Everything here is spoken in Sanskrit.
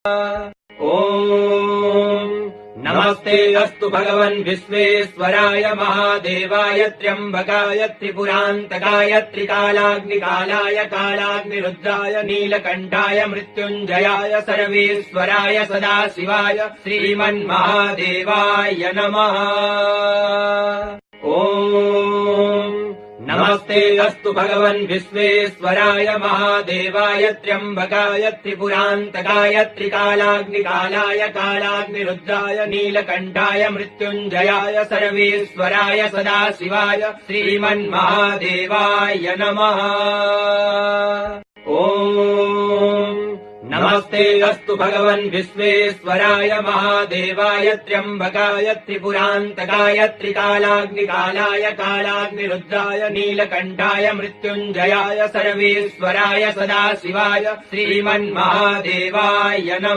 ॐ नमस्ते अस्तु भगवन् विश्वेश्वराय महादेवाय त्र्यम्बकाय त्रिपुरान्तकाय त्रिकालाग्निकालाय कालाग्निरुद्राय नीलकण्ठाय मृत्युञ्जयाय सर्वेश्वराय सदाशिवाय श्रीमन्महादेवाय नमः। ॐ नमस्ते अस्तु भगवन् विश्वेश्वराय महादेवाय त्र्यम्बकाय त्रिपुरान्तकाय त्रिकालाग्निकालाय कालाग्निरुद्राय नीलकण्ठाय मृत्युञ्जयाय सर्वेश्वराय सदाशिवाय श्रीमन्महादेवाय नमः। ॐ नमस्ते अस्तु भगवन् विश्वेश्वराय महादेवाय त्र्यम्बकाय त्रिपुरान्तकाय त्रिकालाग्निकालाय कालाग्निरुद्राय नीलकण्ठाय मृत्युञ्जयाय सर्वेश्वराय सदाशिवाय श्रीमन्महादेवाय नमः।